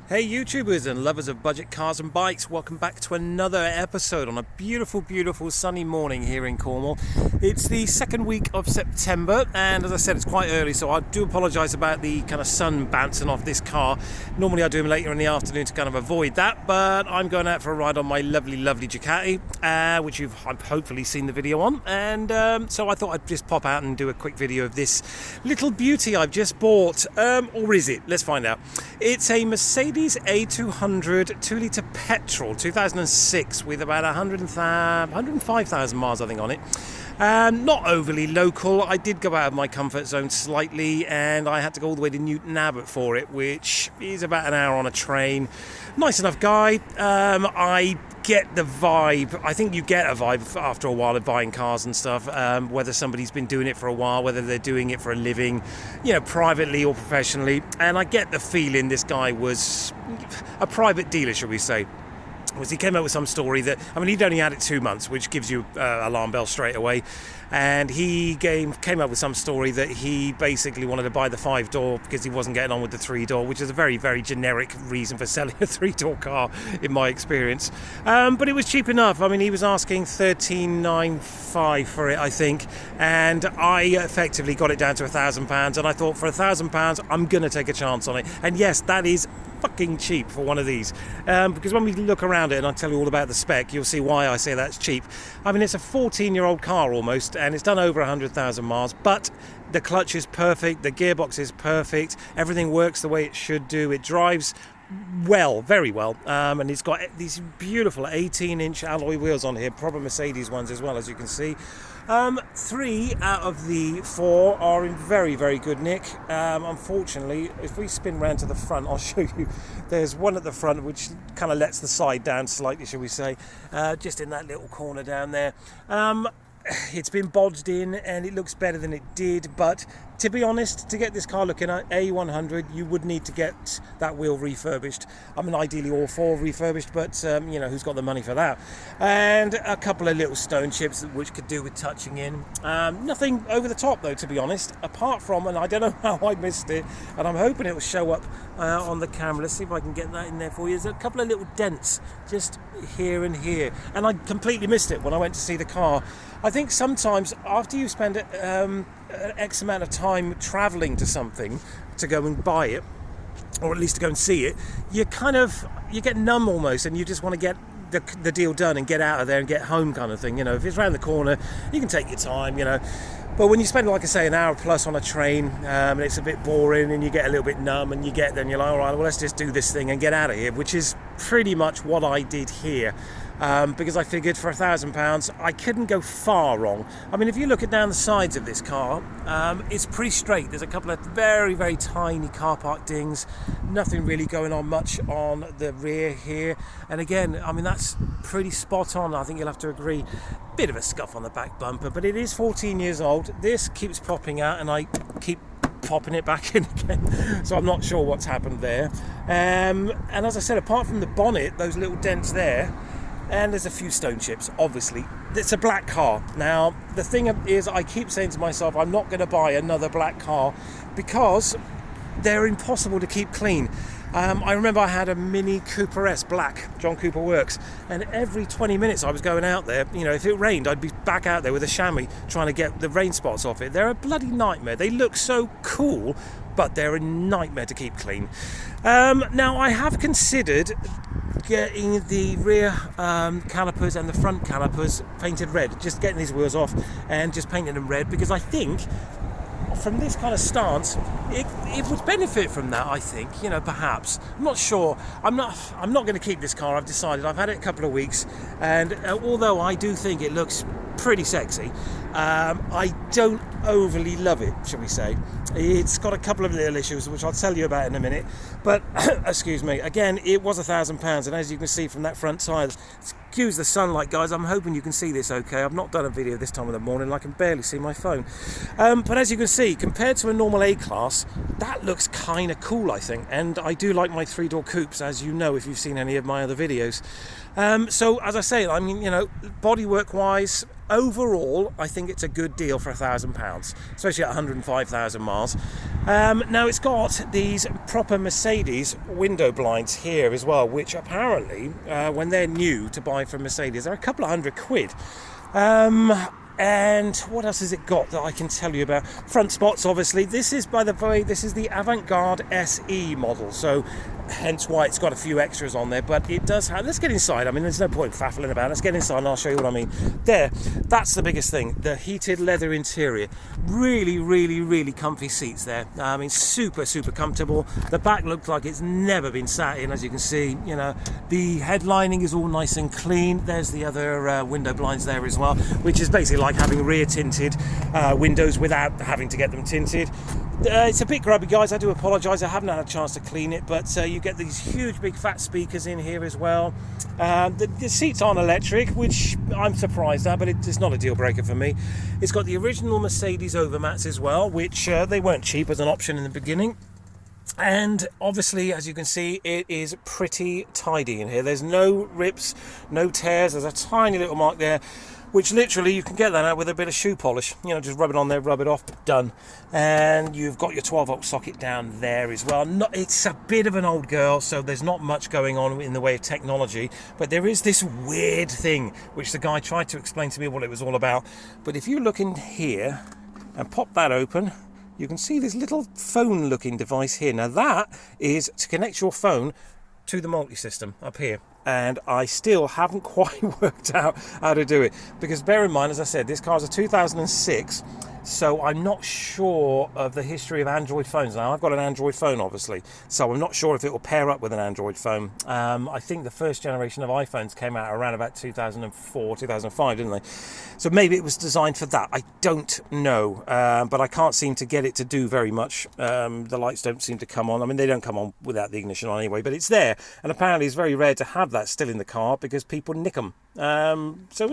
Hey YouTubers and lovers of budget cars and bikes, welcome back to another episode on a beautiful, beautiful sunny morning here in Cornwall. It's the second week of September and as I said, it's quite early, so I do apologise about the kind of sun bouncing off this car. Normally I do them later in the afternoon to kind of avoid that, but I'm going out for a ride on my lovely Ducati, which you've hopefully seen the video on, and so I thought I'd just pop out and do a quick video of this little beauty I've just bought, or is it? Let's find out. It's a Mercedes A200 2-litre petrol 2006 with about 105,000 miles I think on it. Not overly local. I did go out of my comfort zone slightly and I had to go all the way to Newton Abbot for it, which is about an hour on a train. Nice enough guy. I get the vibe. I think you get a vibe after a while of buying cars and stuff, whether somebody's been doing it for a while, whether they're doing it for a living, you know, privately or professionally. And I get the feeling this guy was a private dealer, shall we say. Was he came out with some story that, I mean, he'd only had it 2 months, which gives you alarm bell straight away, and he came up with some story that he basically wanted to buy the 5-door because he wasn't getting on with the 3-door, which is a very, very generic reason for selling a 3-door car in my experience, but it was cheap enough. I mean, he was asking $13,950 for it, I think, and I effectively got it down to £1,000, and I thought for £1,000 I'm gonna take a chance on it. And yes, that is fucking cheap for one of these, because when we look around it and I tell you all about the spec, you'll see why I say that's cheap. I mean, it's a 14-year-old car almost, and it's done over 100,000 miles, but the clutch is perfect, the gearbox is perfect, everything works the way it should do, it drives well, very well, and it's got these beautiful 18-inch alloy wheels on here, proper Mercedes ones as well, as you can see. 3 out of the 4 are in very, very good nick. Unfortunately, if we spin round to the front, I'll show you. There's one at the front which kind of lets the side down slightly, shall we say, just in that little corner down there. It's been bodged in and it looks better than it did, but to be honest, to get this car looking at A100, you would need to get that wheel refurbished. I mean, ideally all 4 refurbished, but you know, who's got the money for that? And a couple of little stone chips which could do with touching in. Nothing over the top though, to be honest, apart from, and I don't know how I missed it, and I'm hoping it will show up on the camera. Let's see if I can get that in there for you. There's a couple of little dents just here and here, and I completely missed it when I went to see the car. I think sometimes after you spend an X amount of time travelling to something to go and buy it, or at least to go and see it, you get numb almost, and you just want to get the deal done and get out of there and get home kind of thing. You know, if it's around the corner, you can take your time, you know. But when you spend, like I say, an hour plus on a train, and it's a bit boring and you get a little bit numb and you get there and you're like, all right, well, let's just do this thing and get out of here, which is pretty much what I did here. Because I figured for £1,000 I couldn't go far wrong. I mean, if you look at down the sides of this car, it's pretty straight. There's a couple of very, very tiny car park dings, nothing really going on much on the rear here, and again, I mean, that's pretty spot on. I think you'll have to agree. Bit of a scuff on the back bumper, but it is 14 years old. This keeps popping out and I keep popping it back in again, so I'm not sure what's happened there. And as I said, apart from the bonnet, those little dents there, and there's a few stone chips, obviously. It's a black car. Now, the thing is, I keep saying to myself, I'm not going to buy another black car because they're impossible to keep clean. I remember I had a Mini Cooper S black, John Cooper Works, and every 20 minutes I was going out there, you know, if it rained, I'd be back out there with a chamois trying to get the rain spots off it. They're a bloody nightmare. They look so cool, but they're a nightmare to keep clean. Now, I have considered getting the rear calipers and the front calipers painted red, just getting these wheels off and just painting them red, because I think from this kind of stance it would benefit from that. I think, you know, perhaps, I'm not sure. I'm not going to keep this car. I've decided. I've had it a couple of weeks, and although I do think it looks pretty sexy, I don't overly love it, shall we say. It's got a couple of little issues which I'll tell you about in a minute, but excuse me, again, it was £1,000, and as you can see from that front side, excuse the sunlight guys, I'm hoping you can see this okay. I've not done a video this time of the morning, I can barely see my phone, but as you can see, compared to a normal A-Class, that looks kind of cool, I think, and I do like my 3-door coupes, as you know if you've seen any of my other videos. So as I say, I mean, you know, bodywork wise, overall I think think it's a good deal for £1,000, especially at 105,000 miles. Now it's got these proper Mercedes window blinds here as well, which apparently, when they're new to buy from Mercedes, they're a couple of £100. And what else has it got that I can tell you about? Front spots, obviously. This is, by the way, this is the Avantgarde SE model, so hence why it's got a few extras on there, but it does have... Let's get inside. I mean, there's no point faffling about. Let's get inside and I'll show you what I mean. There, that's the biggest thing, the heated leather interior. Really, really, really comfy seats there. I mean, super, super comfortable. The back looks like it's never been sat in, as you can see. You know, the headlining is all nice and clean. There's the other window blinds there as well, which is basically like having rear tinted windows without having to get them tinted. It's a bit grubby, guys. I do apologise. I haven't had a chance to clean it, but you get these huge big fat speakers in here as well. The seats aren't electric, which I'm surprised at, but it's not a deal breaker for me. It's got the original Mercedes overmats as well, which they weren't cheap as an option in the beginning. And obviously, as you can see, it is pretty tidy in here. There's no rips, no tears. There's a tiny little mark there, which literally you can get that out with a bit of shoe polish. You know, just rub it on there, rub it off, done. And you've got your 12-volt socket down there as well. It's a bit of an old girl, so there's not much going on in the way of technology, but there is this weird thing, which the guy tried to explain to me what it was all about. But if you look in here and pop that open, you can see this little phone-looking device here. Now that is to connect your phone to the multi-system up here. And I still haven't quite worked out how to do it, because bear in mind, as I said, this car's a 2006, so I'm not sure of the history of Android phones. Now, I've got an Android phone, obviously, so I'm not sure if it will pair up with an Android phone. I think the first generation of iPhones came out around about 2004, 2005, didn't they? So maybe it was designed for that. I don't know, but I can't seem to get it to do very much. The lights don't seem to come on. I mean, they don't come on without the ignition on anyway, but it's there. And apparently it's very rare to have that still in the car because people nick them. So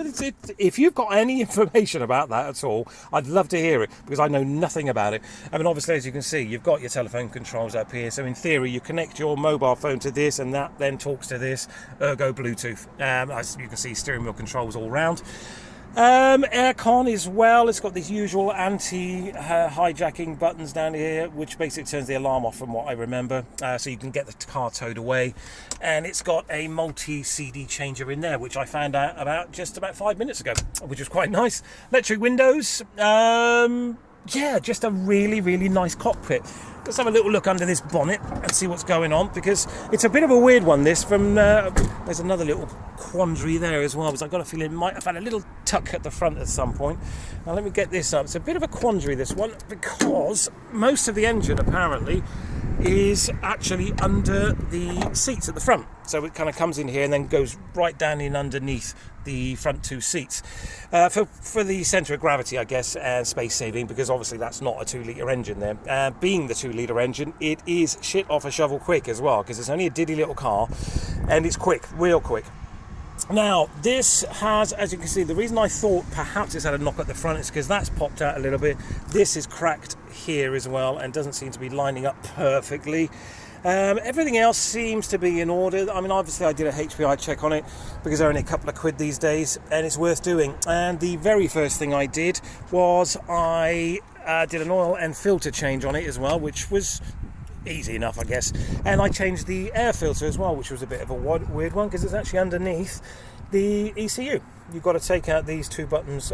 if you've got any information about that at all, I'd love to hear it, because I know nothing about it. I mean, obviously, as you can see, you've got your telephone controls up here, so in theory you connect your mobile phone to this, and that then talks to this, ergo Bluetooth. As you can see, steering wheel controls all round. Aircon as well. It's got these usual anti-hijacking buttons down here, which basically turns the alarm off from what I remember, so you can get the car towed away. And it's got a multi-CD changer in there, which I found out about just about 5 minutes ago, which was quite nice. Electric windows. Yeah, just a really, really nice cockpit. Let's have a little look under this bonnet and see what's going on, because it's a bit of a weird one, this. There's another little quandary there as well, because I've got a feeling it might have had a little tuck at the front at some point. Now let me get this up. It's a bit of a quandary, this one, because most of the engine apparently is actually under the seats at the front. So it kind of comes in here and then goes right down in underneath the front two seats for the centre of gravity, I guess, and space saving, because obviously that's not a 2-litre engine there. Being the 2-litre engine, it is shit off a shovel quick as well, because it's only a diddy little car and it's quick, real quick. Now, this has, as you can see, the reason I thought perhaps it's had a knock at the front is because that's popped out a little bit. This is cracked here as well and doesn't seem to be lining up perfectly. Everything else seems to be in order. I mean, obviously I did a HPI check on it, because they're only a couple of quid these days, and it's worth doing. And the very first thing I did was I did an oil and filter change on it as well, which was easy enough, I guess. And I changed the air filter as well, which was a bit of a weird one, because it's actually underneath the ECU. You've got to take out these two bolts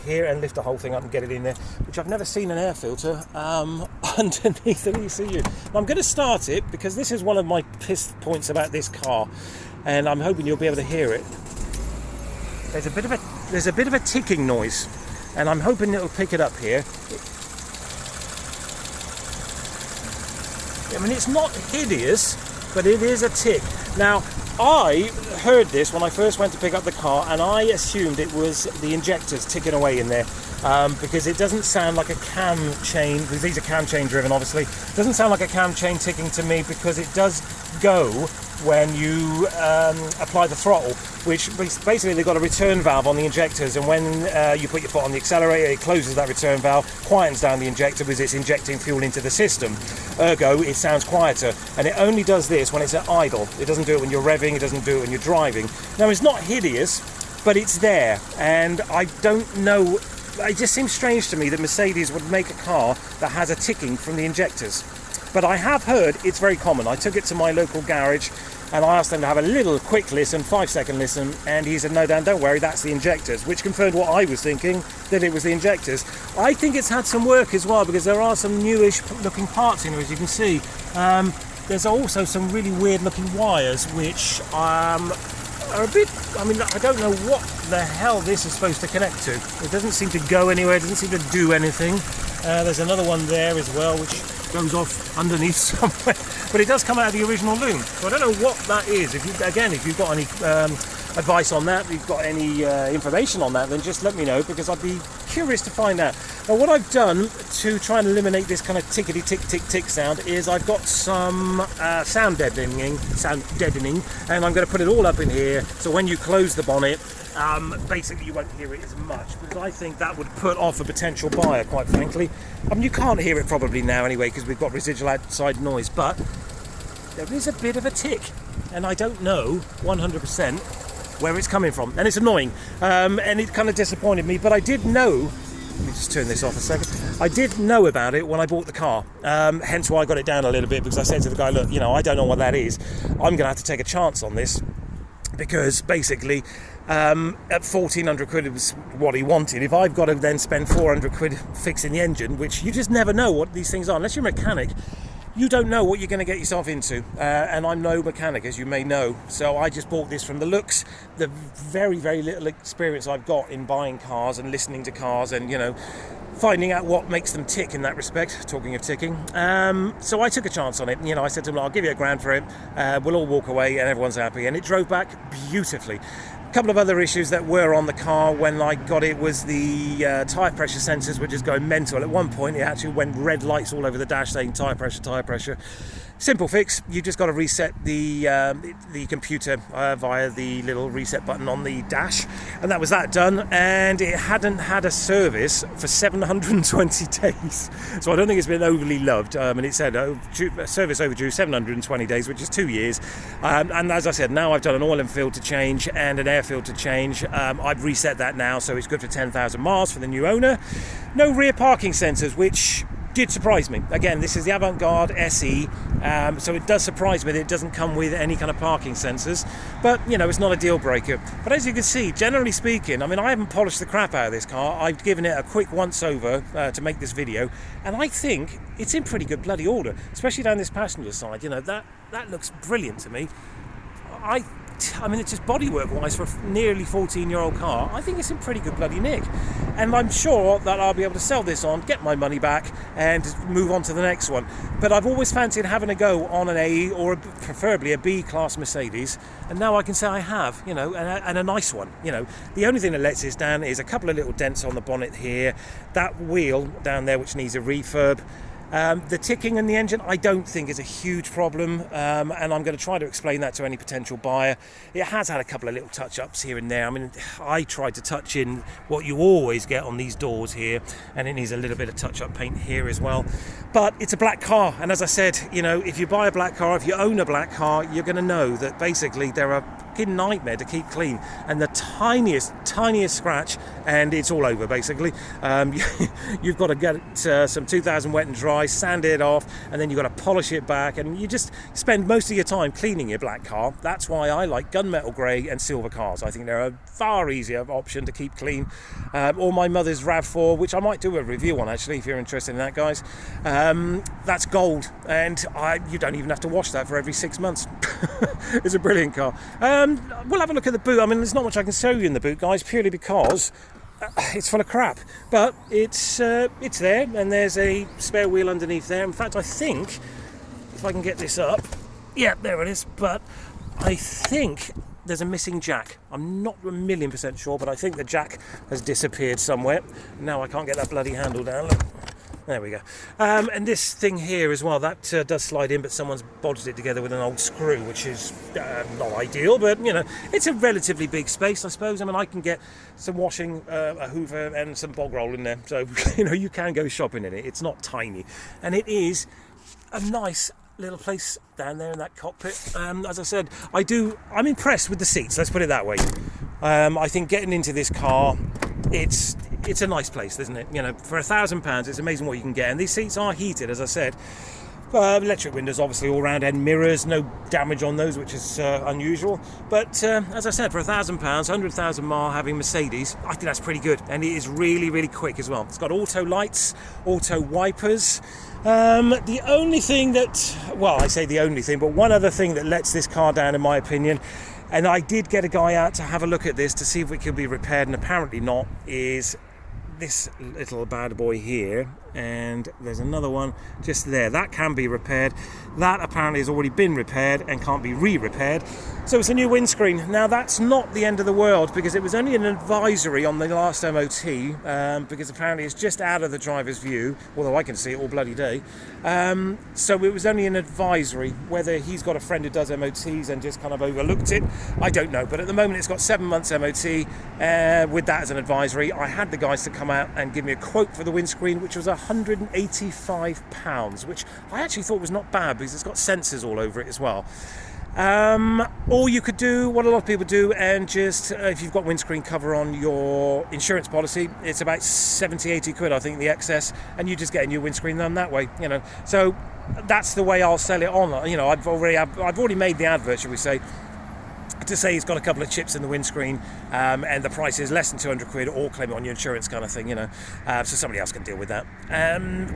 here, and lift the whole thing up and get it in there, which I've never seen an air filter underneath an ECU. I'm going to start it, because this is one of my piss points about this car, and I'm hoping you'll be able to hear it. There's a bit of a ticking noise, and I'm hoping it'll pick it up here. I mean, it's not hideous, but it is a tick. Now, I heard this when I first went to pick up the car, and I assumed it was the injectors ticking away in there, because it doesn't sound like a cam chain, because these are cam chain driven, obviously. It doesn't sound like a cam chain ticking to me, because it does go when you apply the throttle, which basically they've got a return valve on the injectors, and when you put your foot on the accelerator, it closes that return valve, quietens down the injector because it's injecting fuel into the system. Ergo, it sounds quieter, and it only does this when it's at idle. It doesn't do it when you're revving, it doesn't do it when you're driving. Now, it's not hideous, but it's there, and I don't know it just seems strange to me that Mercedes would make a car that has a ticking from the injectors. But I have heard it's very common. I took it to my local garage and I asked them to have a little quick listen, 5-second listen, and he said, no, Dan, don't worry, that's the injectors, which confirmed what I was thinking, that it was the injectors. I think it's had some work as well, because there are some newish looking parts in here, as you can see. There's also some really weird looking wires, which are a bit, I mean, I don't know what the hell this is supposed to connect to. It doesn't seem to go anywhere, it doesn't seem to do anything. There's another one there as well, which goes off underneath somewhere, but it does come out of the original loom. So I don't know what that is. If you've got any advice on that, if you've got any information on that, then just let me know, because I'd be curious to find out. Now, what I've done to try and eliminate this kind of tickety tick tick tick sound is I've got some sound deadening, and I'm going to put it all up in here, so when you close the bonnet, basically you won't hear it as much, because I think that would put off a potential buyer, quite frankly. I mean, you can't hear it probably now anyway, because we've got residual outside noise, but there is a bit of a tick, and I don't know 100% where it's coming from, and it's annoying, and it kind of disappointed me, but I did know. Let me just turn this off a second. I did know about it when I bought the car, hence why I got it down a little bit, because I said to the guy, look, I don't know what that is. I'm going to have to take a chance on this, because basically at 1,400 quid was what he wanted. If I've got to then spend 400 quid fixing the engine, which you just never know what these things are, unless you're a mechanic, you don't know what you're going to get yourself into, and I'm no mechanic, as you may know, so I just bought this from the looks, the very, very little experience I've got in buying cars and listening to cars and, finding out what makes them tick in that respect, talking of ticking. So I took a chance on it. I said to him, I'll give you $1,000 for it, we'll all walk away and everyone's happy, and it drove back beautifully. A couple of other issues that were on the car when I got it was the tyre pressure sensors were just going mental. At one point it actually went red lights all over the dash saying tyre pressure. Simple fix, you just got to reset the computer via the little reset button on the dash, and that was that done, and it hadn't had a service for 720 days, so I don't think it's been overly loved, and it said service overdue 720 days, which is 2 years, and as I said, now I've done an oil and filter change and an air filter change. I've reset that now, so it's good for 10,000 miles for the new owner. No rear parking sensors, which did surprise me. Again, this is the Avantgarde SE, so it does surprise me that it doesn't come with any kind of parking sensors, but it's not a deal breaker. But as you can see, generally speaking, I mean, I haven't polished the crap out of this car. I've given it a quick once over to make this video, and I think it's in pretty good bloody order, especially down this passenger side. That looks brilliant to me. I mean, it's just bodywork wise for a nearly 14-year-old car. I think it's in pretty good bloody nick, and I'm sure that I'll be able to sell this on, get my money back, and move on to the next one. But I've always fancied having a go on an A or preferably a B class Mercedes, and now I can say I have, and a nice one. The only thing that lets this down is a couple of little dents on the bonnet here, that wheel down there which needs a refurb. The ticking in the engine I don't think is a huge problem, and I'm going to try to explain that to any potential buyer. It has had a couple of little touch-ups here and there. I mean, I tried to touch in what you always get on these doors here, and it needs a little bit of touch-up paint here as well. But it's a black car, and as I said, if you buy a black car, if you own a black car, you're going to know that basically they're a fucking nightmare to keep clean, and the tiniest scratch and it's all over basically. You've got to get some 2000 wet and dry, sand it off, and then you've got to polish it back, and you just spend most of your time cleaning your black car. That's why I like gunmetal grey and silver cars. I think they're a far easier option to keep clean. Or my mother's RAV4, which I might do a review on actually if you're interested in that, guys. That's gold, and you don't even have to wash that for every 6 months. It's a brilliant car. We'll have a look at the boot. I mean, there's not much I can show you in the boot, guys, purely because it's full of crap, but it's there, and there's a spare wheel underneath there. In fact, I think if I can get this up, yeah, there it is, but I think there's a missing jack. I'm not 1,000,000% sure, but I think the jack has disappeared somewhere. Now I can't get that bloody handle down. Look. There we go. And this thing here as well, that does slide in, but someone's bodged it together with an old screw, which is not ideal, but it's a relatively big space, I suppose. I mean, I can get some washing, a hoover and some bog roll in there, so you can go shopping in it. It's not tiny, and it is a nice little place down there in that cockpit. As I said, I'm impressed with the seats, let's put it that way. I think getting into this car, it's it's a nice place, isn't it? For £1,000, it's amazing what you can get. And these seats are heated, as I said. Electric windows, obviously, all round end mirrors, no damage on those, which is unusual. But as I said, for £1,000, 100,000 mile, having Mercedes, I think that's pretty good. And it is really, really quick as well. It's got auto lights, auto wipers. The only thing that, well, I say the only thing, but one other thing that lets this car down, in my opinion, and I did get a guy out to have a look at this to see if it could be repaired, and apparently not, is this little bad boy here. And there's another one just there that can be repaired. That apparently has already been repaired and can't be re-repaired, so it's a new windscreen. Now that's not the end of the world, because it was only an advisory on the last MOT, because apparently it's just out of the driver's view, although I can see it all bloody day. So it was only an advisory. Whether he's got a friend who does MOTs and just kind of overlooked it, I don't know. But at the moment it's got 7 months MOT with that as an advisory. I had the guys to come out and give me a quote for the windscreen, which was £185, which I actually thought was not bad, because it's got sensors all over it as well. Or you could do what a lot of people do, and just if you've got windscreen cover on your insurance policy, it's about 70-80 quid, I think, the excess, and you just get a new windscreen done that way. So that's the way I'll sell it on. I've already made the advert, shall we say, to say it's got a couple of chips in the windscreen, and the price is less than 200 quid, or claim it on your insurance, kind of thing, so somebody else can deal with that.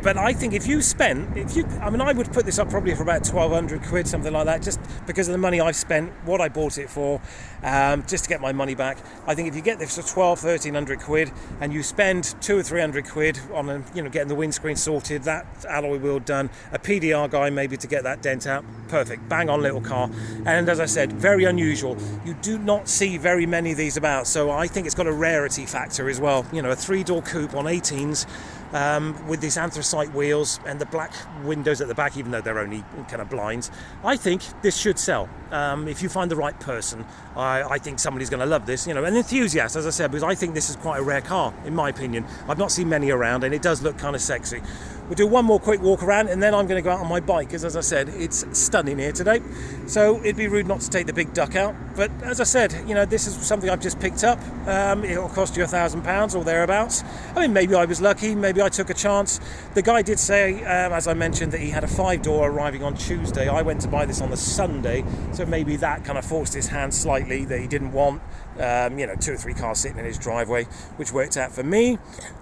But I think I would put this up probably for about 1,200 quid, something like that, just because of the money I've spent, what I bought it for, just to get my money back. I think if you get this for 1,200-1,300 quid, and you spend 200 or 300 quid on getting the windscreen sorted, that alloy wheel done, a PDR guy maybe to get that dent out, perfect, bang on little car. And as I said, very unusual. You do not see very many of these about, so I think it's got a rarity factor as well. A 3-door coupe on 18s, with these anthracite wheels and the black windows at the back, even though they're only kind of blinds. I think this should sell. If you find the right person, I think somebody's going to love this. An enthusiast, as I said, because I think this is quite a rare car, in my opinion. I've not seen many around, and it does look kind of sexy. We'll do one more quick walk around, and then I'm going to go out on my bike, because as I said, it's stunning here today. So it'd be rude not to take the big duck out. But as I said, this is something I've just picked up. It'll cost you £1,000 or thereabouts. Maybe I was lucky, maybe I took a chance. The guy did say, as I mentioned, that he had a 5-door arriving on Tuesday. I went to buy this on the Sunday, so maybe that kind of forced his hand slightly, that he didn't want 2 or 3 cars sitting in his driveway, which worked out for me.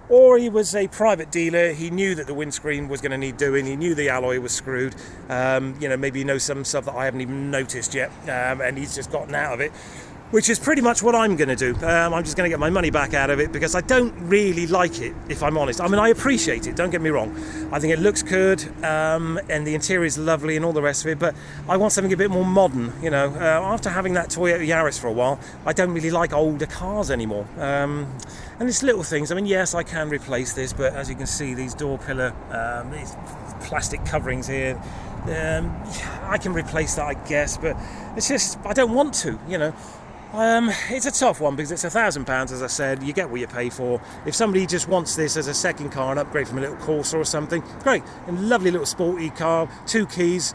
Or he was a private dealer. He knew that the windscreen was going to need doing. He knew the alloy was screwed. Maybe he knows some stuff that I haven't even noticed yet, and he's just gotten out of it, which is pretty much what I'm going to do. I'm just going to get my money back out of it, because I don't really like it, if I'm honest. I appreciate it, don't get me wrong. I think it looks good, and the interior is lovely and all the rest of it, but I want something a bit more modern. After having that Toyota Yaris for a while, I don't really like older cars anymore. And it's little things. Yes, I can replace this, but as you can see, these door pillar, these plastic coverings here, I can replace that, I guess, but it's just, I don't want to, It's a tough one, because it's £1,000, as I said. You get what you pay for. If somebody just wants this as a second car, and upgrade from a little Corsa or something, great. A lovely little sporty car, 2 keys,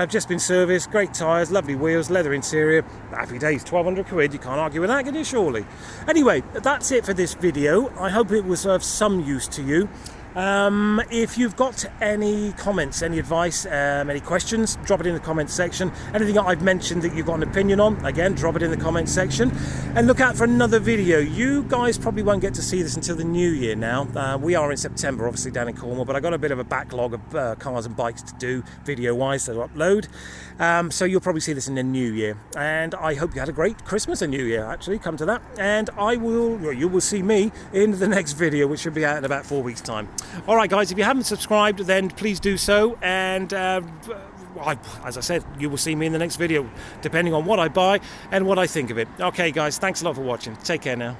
just been serviced, great tyres, lovely wheels, leather interior, happy days. 1,200 quid, you can't argue with that, can you, surely? Anyway, that's it for this video. I hope it was of some use to you. If you've got any comments, any advice, any questions, drop it in the comments section. Anything that I've mentioned that you've got an opinion on, again, drop it in the comments section. And look out for another video. You guys probably won't get to see this until the new year now. We are in September, obviously, down in Cornwall, but I've got a bit of a backlog of cars and bikes to do video-wise to upload. So you'll probably see this in the new year. And I hope you had a great Christmas and New Year, actually, come to that. And you will see me in the next video, which should be out in about 4 weeks' time. Alright guys, if you haven't subscribed, then please do so, and as I said, you will see me in the next video, depending on what I buy and what I think of it. Okay guys, thanks a lot for watching. Take care now.